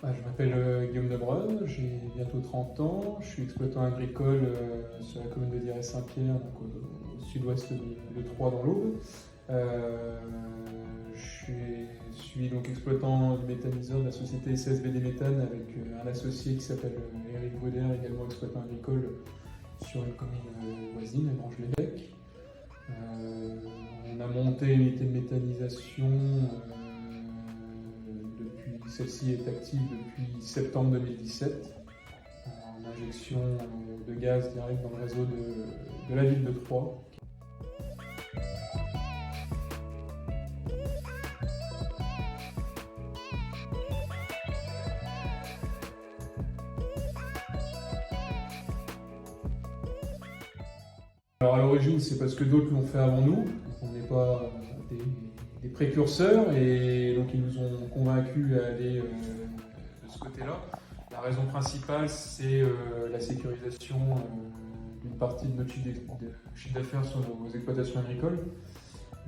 Je m'appelle Guillaume Lebrun, j'ai bientôt 30 ans, je suis exploitant agricole sur la commune de Diray-Saint-Pierre, donc au sud-ouest de Troyes dans l'Aube. Je suis donc exploitant du méthaniseur de la société SSBD Méthane avec un associé qui s'appelle Éric Bruder, également exploitant agricole sur une commune voisine, à Granges-l'Évêque. On a monté une unité de méthanisation. Celle-ci est active depuis septembre 2017 en injection de gaz direct dans le réseau de la ville de Troyes. Alors à l'origine, c'est parce que d'autres l'ont fait avant nous, on n'est pas des précurseurs, et donc ils nous ont convaincus à aller de ce côté-là. La raison principale, c'est la sécurisation d'une partie de notre chiffre d'affaires sur nos exploitations agricoles,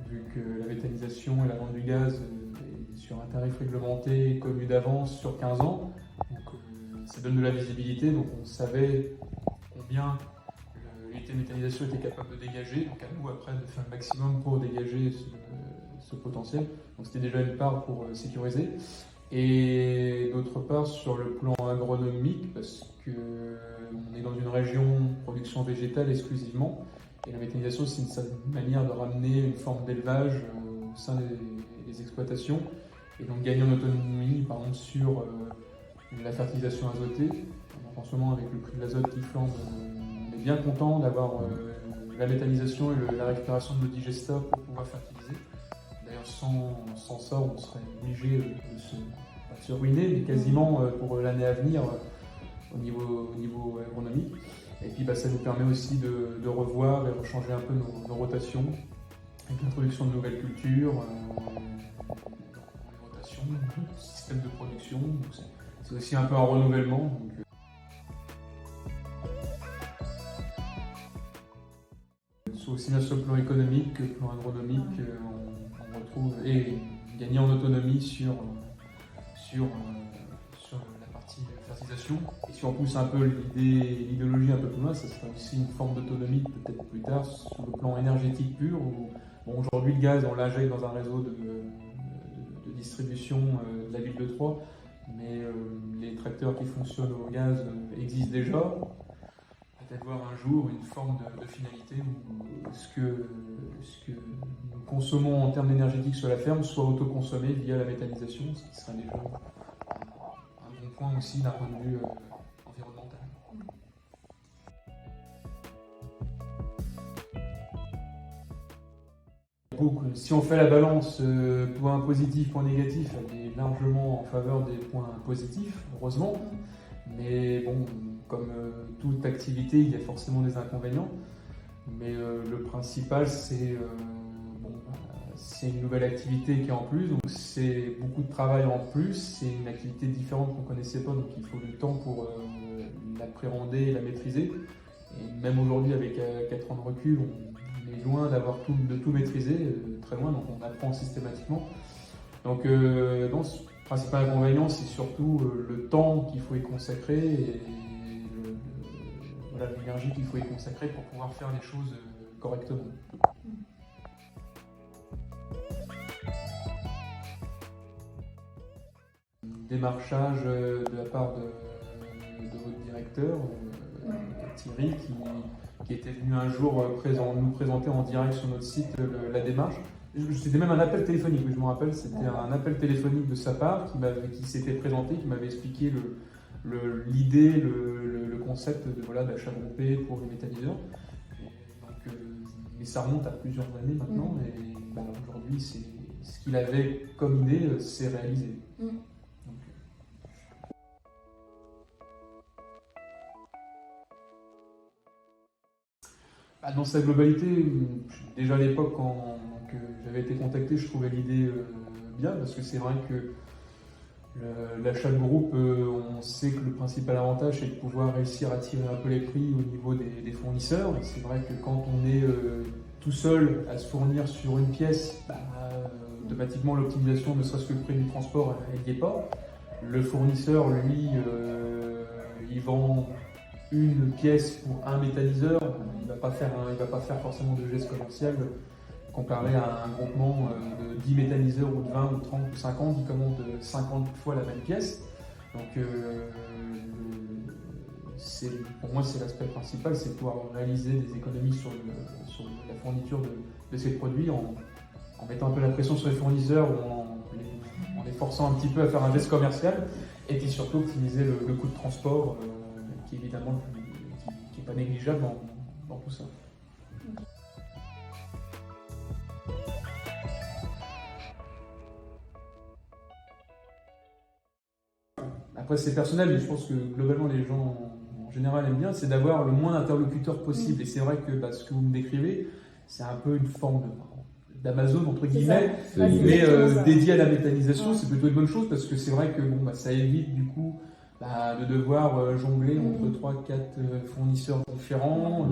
vu que la méthanisation et la vente du gaz est sur un tarif réglementé connu d'avance sur 15 ans. Donc ça donne de la visibilité, donc on savait combien l'unité de méthanisation était capable de dégager, donc à nous après de faire le maximum pour dégager ce potentiel. Donc c'était déjà une part pour sécuriser. Et d'autre part sur le plan agronomique, parce qu'on est dans une région production végétale exclusivement, et la méthanisation c'est une manière de ramener une forme d'élevage au sein des exploitations, et donc gagner en autonomie par exemple sur la fertilisation azotée. En ce moment avec le prix de l'azote qui flambe, on est bien content d'avoir la méthanisation et la récupération de nos digestats pour pouvoir fertiliser. D'ailleurs, sans ça, on serait obligé de se ruiner, mais quasiment pour l'année à venir au niveau agronomique. Et puis ça nous permet aussi de revoir et de changer un peu nos rotations, avec l'introduction de nouvelles cultures, les rotations, le système de production. C'est aussi un peu un renouvellement. Aussi bien sur le plan économique que le plan agronomique, on retrouve et gagner en autonomie sur la partie fertilisation. Et si on pousse un peu l'idéologie un peu plus loin, ça sera aussi une forme d'autonomie peut-être plus tard sur le plan énergétique pur. Où, aujourd'hui le gaz on l'injecte dans un réseau de distribution de la ville de Troyes, mais les tracteurs qui fonctionnent au gaz existent déjà. Peut-être voir un jour une forme de finalité où ce que nous consommons en termes énergétiques sur la ferme soit autoconsommé via la méthanisation, ce qui serait déjà un bon point aussi d'un point de vue environnemental. Donc, si on fait la balance point positif, point négatif, elle est largement en faveur des points positifs, heureusement. Mais bon, comme toute activité, il y a forcément des inconvénients. Mais le principal, c'est une nouvelle activité qui est en plus, donc c'est beaucoup de travail en plus. C'est une activité différente qu'on ne connaissait pas, donc il faut du temps pour l'appréhender et la maîtriser. Et même aujourd'hui, avec 4 ans de recul, on est loin d'avoir de tout maîtriser, très loin, donc on apprend systématiquement. Donc, le principal inconvénient, c'est surtout le temps qu'il faut y consacrer et l'énergie qu'il faut y consacrer pour pouvoir faire les choses correctement. Démarchage de la part de votre directeur, Thierry, qui était venu un jour nous présenter en direct sur notre site la démarche. C'était même un appel téléphonique, je me rappelle, c'était un appel téléphonique de sa part qui s'était présenté, qui m'avait expliqué l'idée, le concept d'achat groupé pour les méthaniseurs. Mais ça remonte à plusieurs années maintenant, et aujourd'hui, ce qu'il avait comme idée, c'est réalisé. Dans sa globalité, déjà à l'époque, quand j'avais été contacté, je trouvais l'idée bien, parce que c'est vrai que l'achat de groupe, on sait que le principal avantage, c'est de pouvoir réussir à tirer un peu les prix au niveau des fournisseurs. Et c'est vrai que quand on est tout seul à se fournir sur une pièce, automatiquement l'optimisation, ne serait-ce que le prix du transport, elle n'y est pas. Le fournisseur, lui, il vend une pièce pour un méthaniseur. Il ne va pas faire forcément de geste commercial comparé à un groupement de 10 méthaniseurs ou de 20 ou 30 ou 50 qui commande 50 fois la même pièce. Donc pour moi c'est l'aspect principal, c'est de pouvoir réaliser des économies sur la fourniture de ces produits en mettant un peu la pression sur les fournisseurs ou en les forçant un petit peu à faire un geste commercial et puis surtout optimiser le coût de transport qui évidemment qui est pas négligeable dans tout ça. Après c'est personnel, mais je pense que globalement les gens en général aiment bien, c'est d'avoir le moins d'interlocuteurs possible. Et c'est vrai que ce que vous me décrivez, c'est un peu une forme d'Amazon entre guillemets, mais dédié à la méthanisation. C'est plutôt une bonne chose parce que c'est vrai que ça évite du coup de devoir jongler entre 3-4 fournisseurs différents,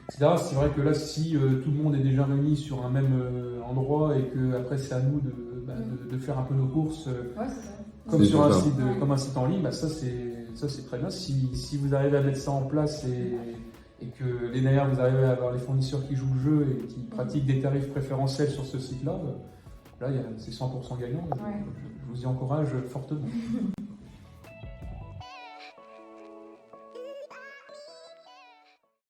etc. C'est vrai que là, si tout le monde est déjà réuni sur un même endroit et que après c'est à nous de faire un peu nos courses comme sur un site, comme un site en ligne, ça c'est très bien. Si vous arrivez à mettre ça en place et que derrière vous arrivez à avoir les fournisseurs qui jouent le jeu et qui pratiquent des tarifs préférentiels sur ce site-là, là c'est 100% gagnant. Je vous y encourage fortement.